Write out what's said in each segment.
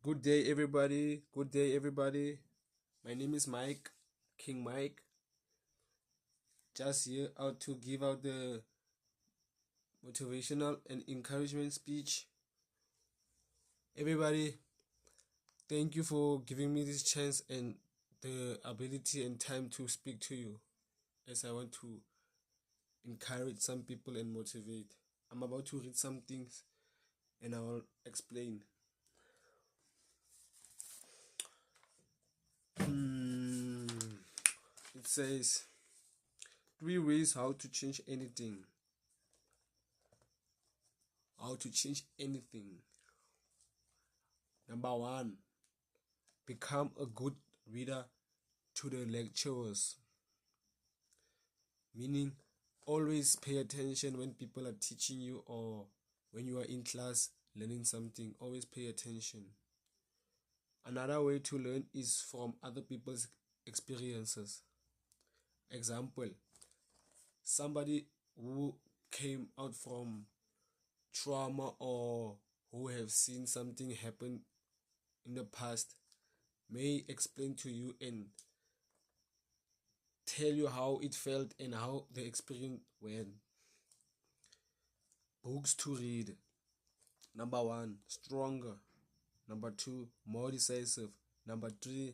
Good day, everybody. Good day, everybody. My name is Mike, King Mike. Just here out to give out the motivational and encouragement speech. Everybody, thank you for giving me this chance and the ability and time to speak to you as I want to encourage some people and motivate. I'm about to read some things and I will explain. It says 3 ways how to change anything. How to change anything. Number 1, become a good reader to the lecturers. Meaning, always pay attention when people are teaching you or when you are in class learning something. Always pay attention. Another way to learn is from other people's experiences. Example, somebody who came out from trauma or who have seen something happen in the past may explain to you and tell you how it felt and how the experience went. Books to read. Number 1, stronger. Number 2, more decisive. Number 3,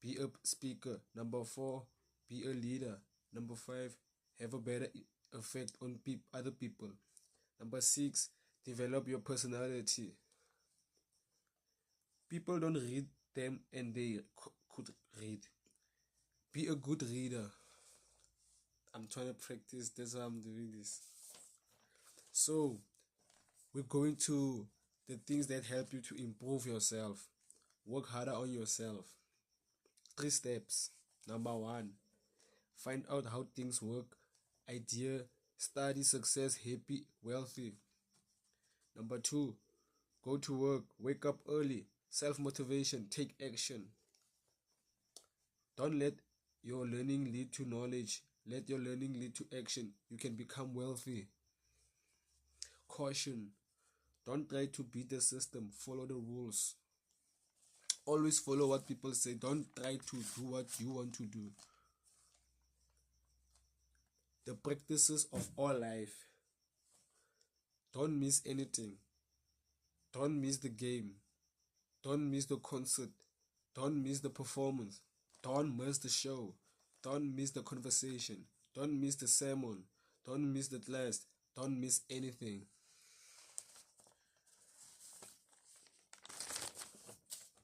be a speaker. Number 4, be a leader. Number 5, have a better effect on other people. Number 6, develop your personality. People don't read them and they could read. Be a good reader. I'm trying to practice, that's why I'm doing this. So, we're going to the things that help you to improve yourself. Work harder on yourself. 3 steps. Number 1, find out how things work. Idea, study, success, happy, wealthy. Number 2, go to work, wake up early, self-motivation, take action. Don't let your learning lead to knowledge. Let your learning lead to action. You can become wealthy. Caution, don't try to beat the system. Follow the rules. Always follow what people say. Don't try to do what you want to do. The practices of all life. Don't miss anything. Don't miss the game. Don't miss the concert. Don't miss the performance. Don't miss the show. Don't miss the conversation. Don't miss the sermon. Don't miss the class. Don't miss anything.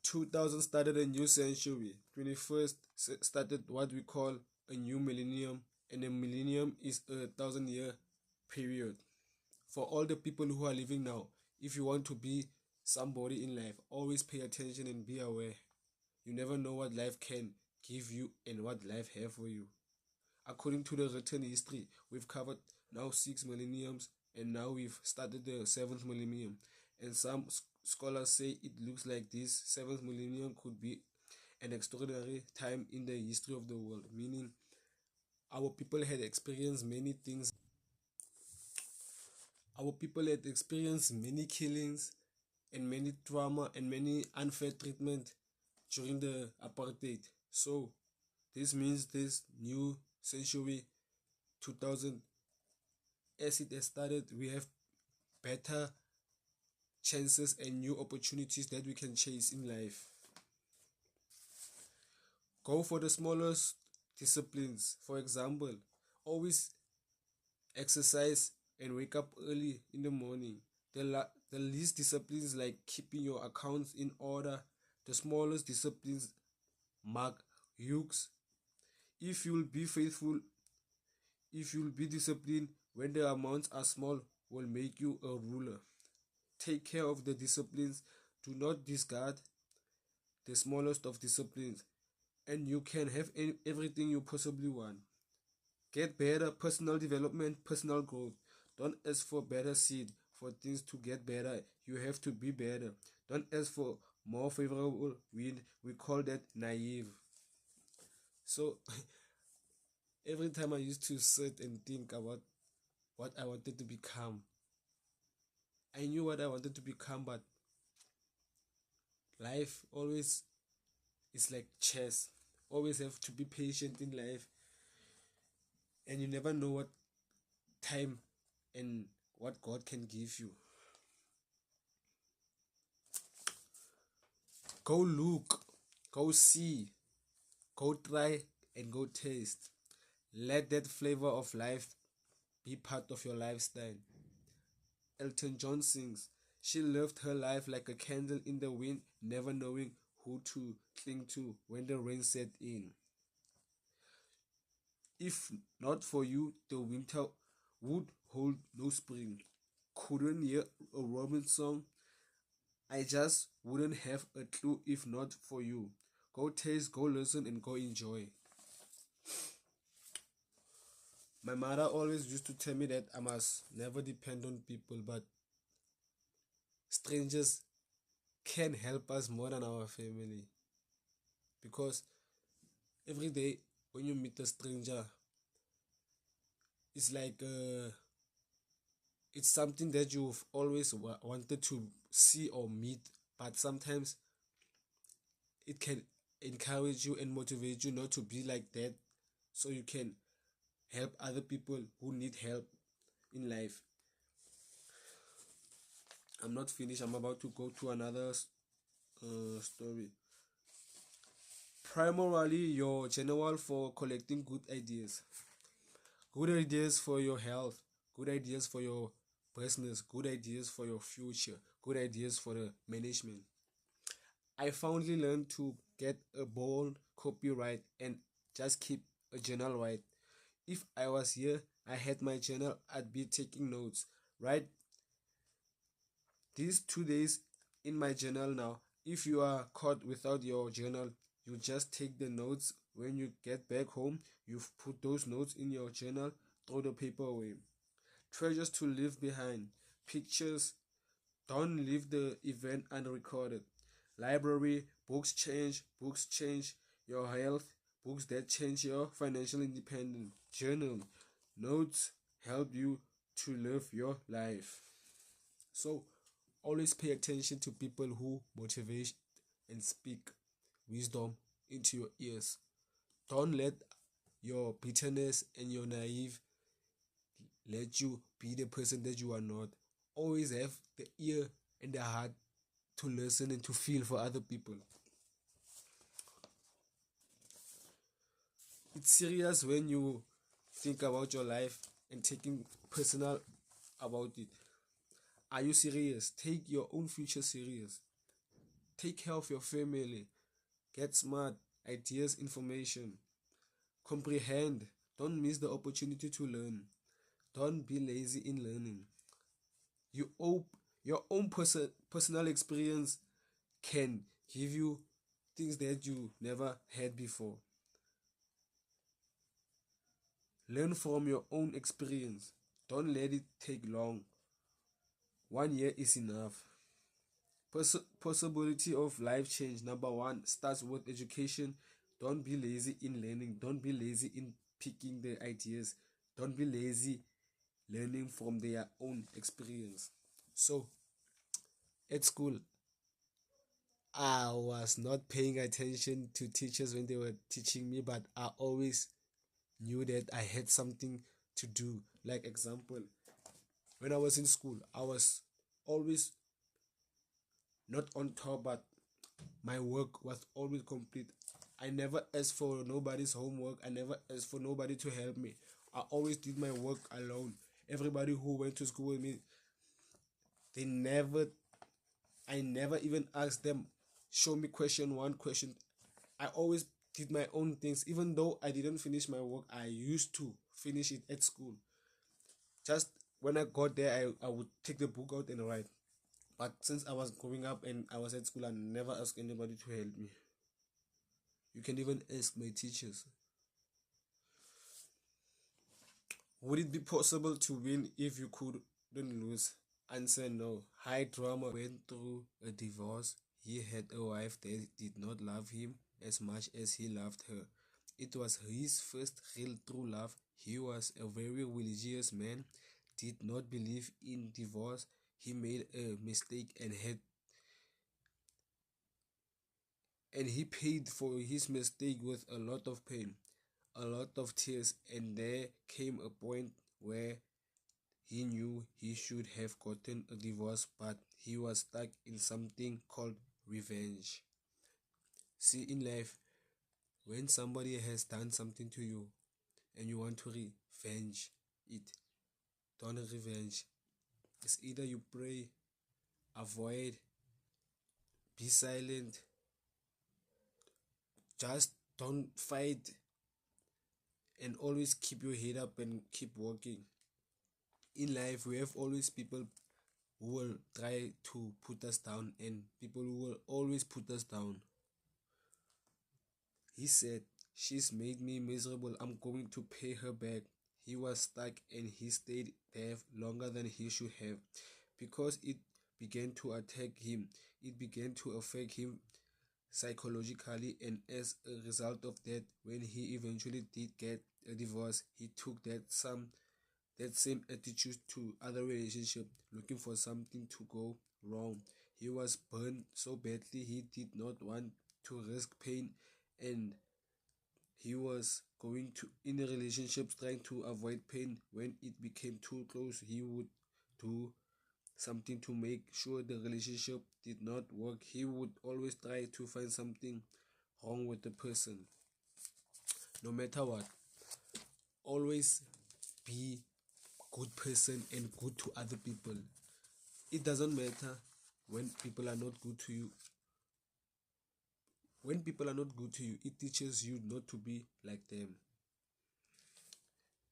2000 started a new century. 21st started what we call a new millennium, and a millennium is a 1,000-year period. For all the people who are living now, if you want to be somebody in life, always pay attention and be aware. You never know what life can give you and what life have for you. According to the written history, we've covered now 6 millenniums, and now we've started the 7th millennium. And some scholars say it looks like this 7th millennium could be an extraordinary time in the history of the world, meaning our people had experienced many things. Our people had experienced many killings and many trauma and many unfair treatment during the apartheid. So this means this new century 2000, as it has started, we have better chances and new opportunities that we can chase in life. Go for the smallest disciplines. For example, always exercise and wake up early in the morning. The least disciplines like keeping your accounts in order. The smallest disciplines, Mark Hughes. If you'll be faithful, if you'll be disciplined when the amounts are small, will make you a ruler. Take care of the disciplines. Do not discard the smallest of disciplines, and you can have everything you possibly want. Get better, personal development, personal growth. Don't ask for better seed for things to get better. You have to be better. Don't ask for more favorable wind. We call that naive. So every time I used to sit and think about what I wanted to become, I knew what I wanted to become, but Life always is like chess. Always have to be patient in life, and you never know what time and what God can give you. Go look, go see, go try, and go taste. Let that flavor of life be part of your lifestyle. Elton John sings, she lived her life like a candle in the wind, never knowing who to cling to when the rain set in. If not for you, the winter would hold no spring. Couldn't hear a Robin song. I just wouldn't have a clue if not for you. Go taste, go listen, and go enjoy. My mother always used to tell me that I must never depend on people, but strangers can help us more than our family. Because every day when you meet a stranger, it's like it's something that you've always wanted to see or meet, but sometimes it can encourage you and motivate you not to be like that, so you can help other people who need help in life. I'm not finished. I'm about to go to another story. Primarily, your general for collecting good ideas. Good ideas for your health, good ideas for your business, good ideas for your future, good ideas for the management. I finally learned to get a bold copyright and just keep a journal right. If I was here, I had my journal, I'd be taking notes. Right these 2 days in my journal now. If you are caught without your journal, you just take the notes. When you get back home, you put those notes in your journal, throw the paper away. Treasures to leave behind. Pictures, don't leave the event unrecorded. Library, books change your health, books that change your financial independence. Journal, notes help you to live your life. So always pay attention to people who motivate and speak wisdom into your ears. Don't let your bitterness and your naive let you be the person that you are not. Always have the ear and the heart to listen and to feel for other people. It's serious when you think about your life and taking personal about it. Are you serious? Take your own future serious. Take care of your family. Get smart, ideas, information. Comprehend. Don't miss the opportunity to learn. Don't be lazy in learning. You hope your own personal experience can give you things that you never had before. Learn from your own experience. Don't let it take long. 1 year is enough. Possibility of life change. Number one starts with education. Don't be lazy in learning. Don't be lazy in picking the ideas. Don't be lazy learning from their own experience. So, at school, I was not paying attention to teachers when they were teaching me, but I always knew that I had something to do. Like example, when I was in school, I was always not on top, but my work was always complete. I never asked for nobody's homework. I never asked for nobody to help me. I always did my work alone. Everybody who went to school with me, they never, I never even asked them, show me question one, question. I always did my own things. Even though I didn't finish my work, I used to finish it at school. Just when I got there, I would take the book out and write. But since I was growing up and I was at school, I never asked anybody to help me. You can even ask my teachers. Would it be possible to win if you couldn't lose? Answer no. High drama went through a divorce. He had a wife that did not love him as much as he loved her. It was his first real true love. He was a very religious man, did not believe in divorce. He made a mistake and had and he paid for his mistake with a lot of pain, a lot of tears, and there came a point where he knew he should have gotten a divorce, but he was stuck in something called revenge. See, in life, when somebody has done something to you and you want to revenge it, don't revenge. It's either you pray, avoid, be silent, just don't fight, and always keep your head up and keep working. In life, we have always people who will try to put us down and people who will always put us down. He said, "She's made me miserable. I'm going to pay her back." He was stuck and he stayed there longer than he should have because it began to attack him. It began to affect him psychologically, and as a result of that, when he eventually did get a divorce, he took that same attitude to other relationship, looking for something to go wrong. He was burned so badly he did not want to risk pain, and he was going to in a relationships trying to avoid pain. When it became too close, he would do something to make sure the relationship did not work. He would always try to find something wrong with the person. No matter what, always be good person and good to other people. It doesn't matter when people are not good to you. When people are not good to you, it teaches you not to be like them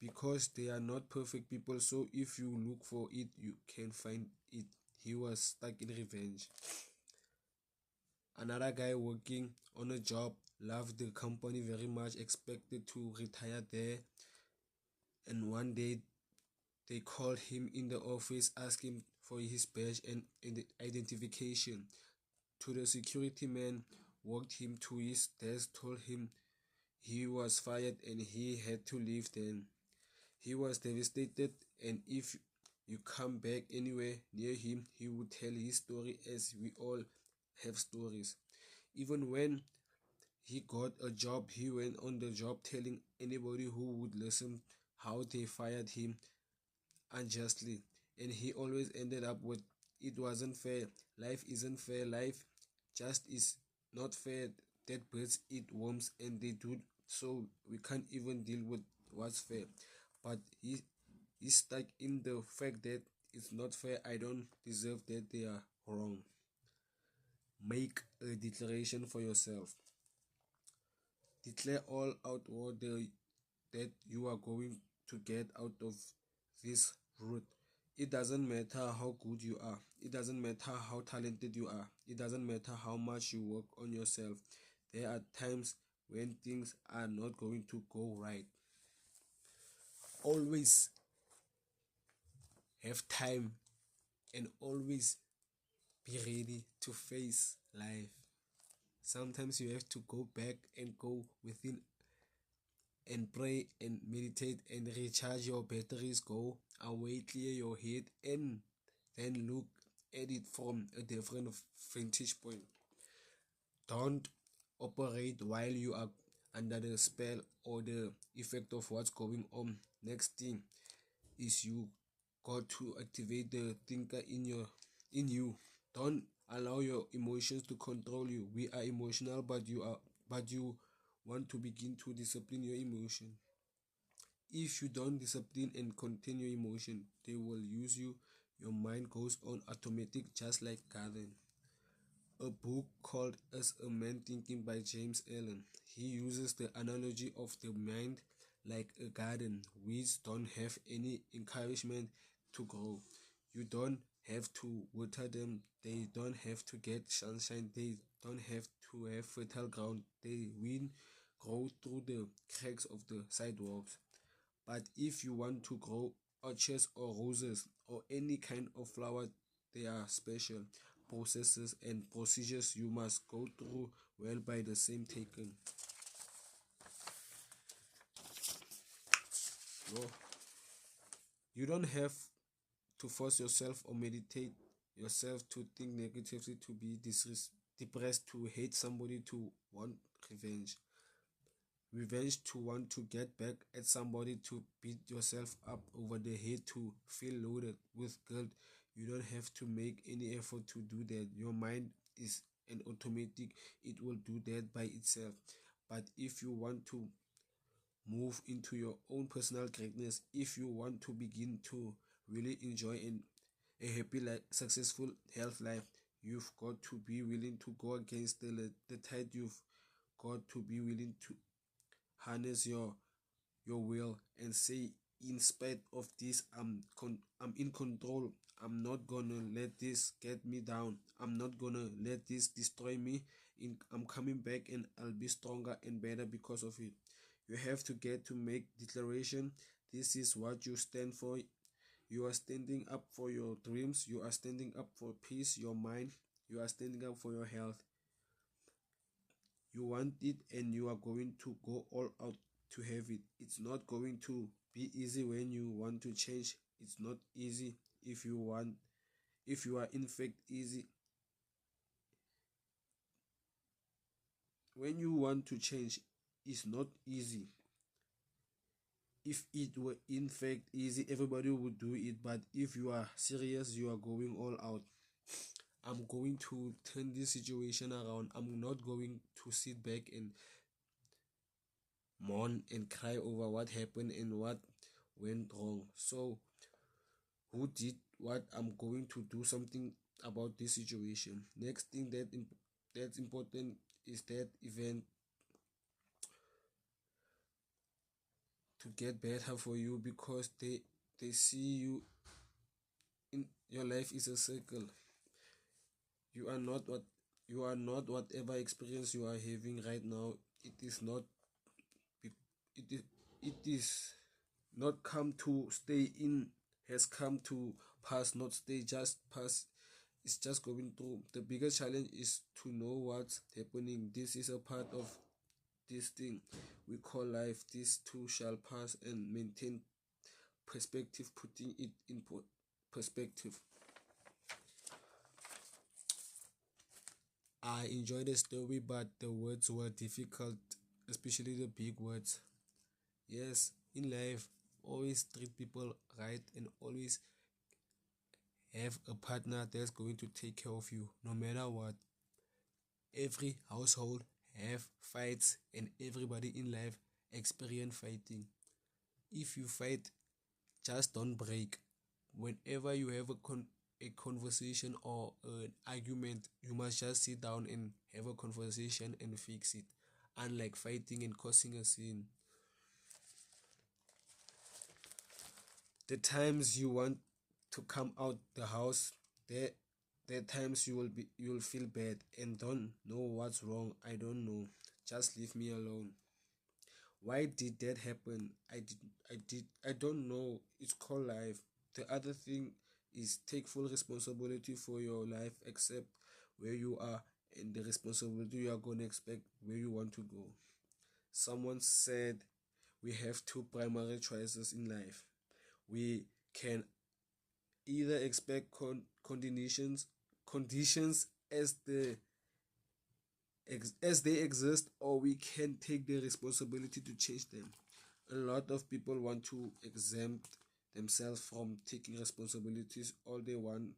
because they are not perfect people. So if you look for it, you can find it. He was stuck in revenge. Another guy working on a job, loved the company very much, expected to retire there, and one day they called him in the office, asking for his badge and the identification. To the security man, walked him to his desk, told him he was fired and he had to leave then. He was devastated, and if you come back anywhere near him, he would tell his story, as we all have stories. Even when he got a job, he went on the job telling anybody who would listen how they fired him unjustly. And he always ended up with, "It wasn't fair. Life isn't fair. Life just is not fair. That birds eat worms and they do so we can't even deal with what's fair." But he's stuck in the fact that it's not fair. I don't deserve that. They are wrong. Make a declaration for yourself. Declare all out that you are going to get out of this route. It doesn't matter how good you are. It doesn't matter how talented you are. It doesn't matter how much you work on yourself. There are times when things are not going to go right. Always have time and always be ready to face life. Sometimes you have to go back and go within and pray and meditate and recharge your batteries. Go away, clear your head, and then look at it from a different vantage point. Don't operate while you are under the spell or the effect of what's going on. Next thing is you got to activate the thinker in you. Don't allow your emotions to control you. We are emotional, but you want to begin to discipline your emotion. If you don't discipline and contain your emotion, they will use you. Your mind goes on automatic, just like garden. A book called As a Man Thinking by James Allen. He uses the analogy of the mind like a garden. Weeds don't have any encouragement to grow. You don't have to water them. They don't have to get sunshine. They don't have to have fertile ground. They will grow through the cracks of the sidewalks. But if you want to grow orchids or roses or any kind of flower, they are special processes and procedures you must go through. Well, by the same token, no, you don't have to force yourself or meditate yourself to think negatively to be depressed to hate somebody, to want revenge. Revenge to want to get back at somebody, to beat yourself up over the head, to feel loaded with guilt. You don't have to make any effort to do that. Your mind is an automatic, it will do that by itself. But if you want to move into your own personal greatness, if you want to begin to really enjoy a happy life, successful health life, you've got to be willing to go against the tide. You've got to be willing to harness your will and say, in spite of this, I'm in control. I'm not gonna let this get me down. I'm not gonna let this destroy me. I'm coming back and I'll be stronger and better because of it. You have to get to make declaration. This is what you stand for. You are standing up for your dreams. You are standing up for peace, your mind. You are standing up for your health. You want it and you are going to go all out to have it. It's not going to be easy when you want to change. It's not easy if you are in fact easy. When you want to change, it's not easy. If it were in fact easy, everybody would do it. But if you are serious, you are going all out. I'm going to turn this situation around. I'm not going to sit back and mourn and cry over what happened and what went wrong. So, who did what? I'm going to do something about this situation. Next thing that's important is that event to get better for you, because they see you in your life is a circle. You are not whatever experience you are having right now. It is not it is not come to stay in, has come to pass, not stay, just pass. It's just going through. The biggest challenge is to know what's happening. This is a part of this thing we call life. This too shall pass, and maintain perspective, putting it in perspective. I enjoyed the story, but the words were difficult, especially the big words. Yes, in life, always treat people right and always have a partner that's going to take care of you no matter what. Every household have fights and everybody in life experience fighting. If you fight, just don't break. Whenever you have a conversation or an argument, you must just sit down and have a conversation and fix it. Unlike fighting and causing a scene. The times you want to come out the house, there times you'll feel bad and don't know what's wrong. I don't know. Just leave me alone. Why did that happen? I don't know. It's called life. The other thing is take full responsibility for your life, accept where you are and the responsibility you are gonna expect where you want to go. Someone said we have two primary choices in life. We can either expect conditions as they exist, or we can take the responsibility to change them. A lot of people want to exempt themselves from taking responsibilities. All they want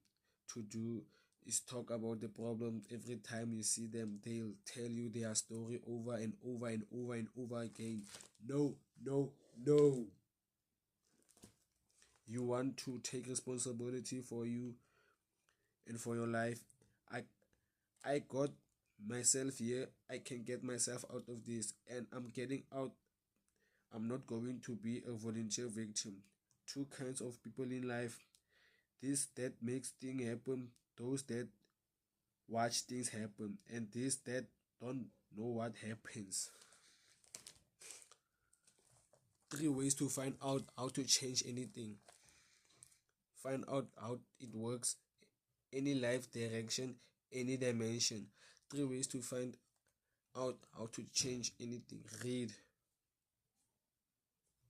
to do is talk about the problem. Every time you see them, they'll tell you their story over and over and over and over again. No, no, no. You want to take responsibility for you and for your life. I got myself here. I can get myself out of this, and I'm getting out. I'm not going to be a volunteer victim. Two kinds of people in life: this that makes things happen, those that watch things happen, and this that don't know what happens. Three ways to find out how to change anything. Find out how it works, any life direction, any dimension. Three ways to find out how to change anything. Read.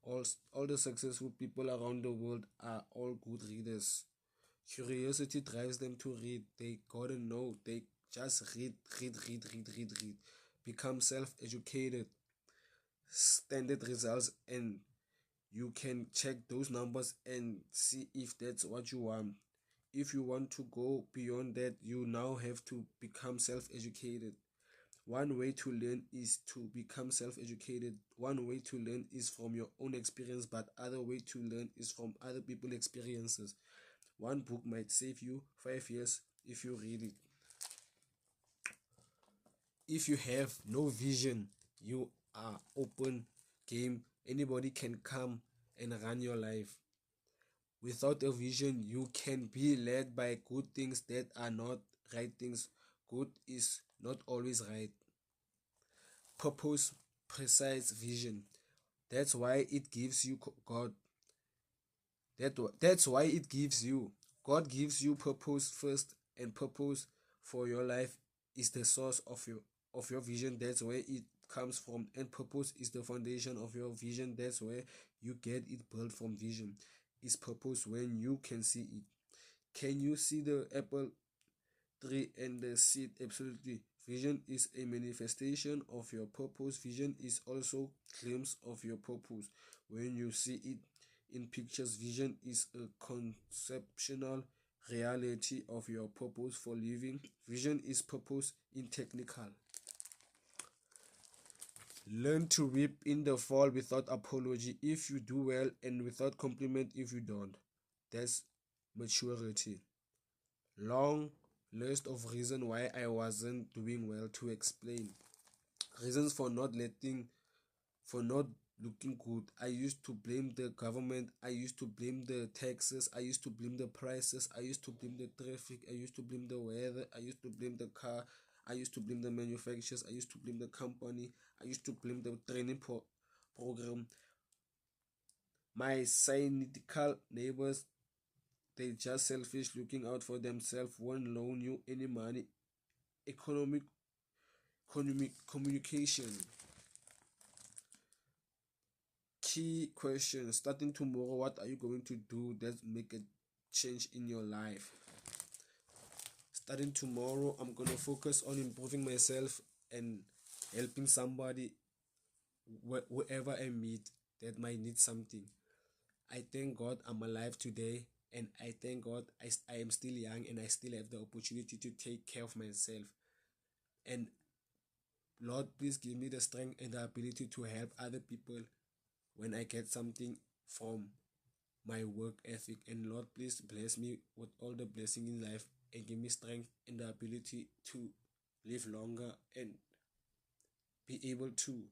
All the successful people around the world are all good readers. Curiosity drives them to read. They gotta know. They Just read. Become self-educated. Standard results, and you can check those numbers and see if that's what you want. If you want to go beyond that, you now have to become self-educated. One way to learn is to become self-educated. One way to learn is from your own experience, but other way to learn is from other people's experiences. One book might save you 5 years if you read it. If you have no vision, you are open game. Anybody can come and run your life. Without a vision, you can be led by good things that are not right things. Good is not always right. Purpose, precise vision. That's why it gives you God. That's why it gives you. God gives you purpose first, and purpose for your life is the source of your vision. That's where it comes from, and purpose is the foundation of your vision. That's where you get it built from. Vision is purpose when you can see it. Can you see the apple tree and the seed? Absolutely. Vision is a manifestation of your purpose. Vision is also glimpse of your purpose. When you see it in pictures, vision is a conceptual reality of your purpose for living. Vision is purpose in technical. Learn to reap in the fall without apology if you do well, and without compliment if you don't. That's maturity. Long list of reasons why I wasn't doing well to explain. Reasons for not looking good. I used to blame the government. I used to blame the taxes. I used to blame the prices. I used to blame the traffic. I used to blame the weather. I used to blame the car. I used to blame the manufacturers. I used to blame the company. I used to blame the training program. My cynical neighbors, they just selfish, looking out for themselves, won't loan you any money. Economic communication. Key question: starting tomorrow, what are you going to do that make a change in your life? Starting tomorrow, I'm gonna focus on improving myself and helping somebody, whoever I meet that might need something. I thank God I'm alive today, and I thank God I am still young and I still have the opportunity to take care of myself. And Lord, please give me the strength and the ability to help other people when I get something from my work ethic. And Lord, please bless me with all the blessing in life and give me strength and the ability to live longer and be able to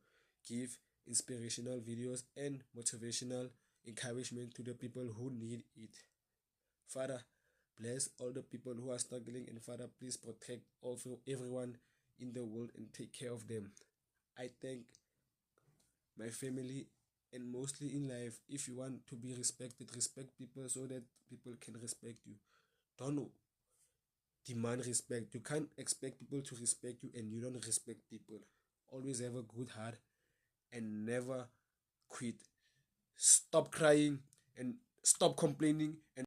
give inspirational videos and motivational encouragement to the people who need it. Father, bless all the people who are struggling, and Father, please protect everyone in the world and take care of them. I thank my family, and mostly in life, if you want to be respected, respect people so that people can respect you. Don't demand respect. You can't expect people to respect you and you don't respect people. Always have a good heart and never quit. Stop crying and stop complaining and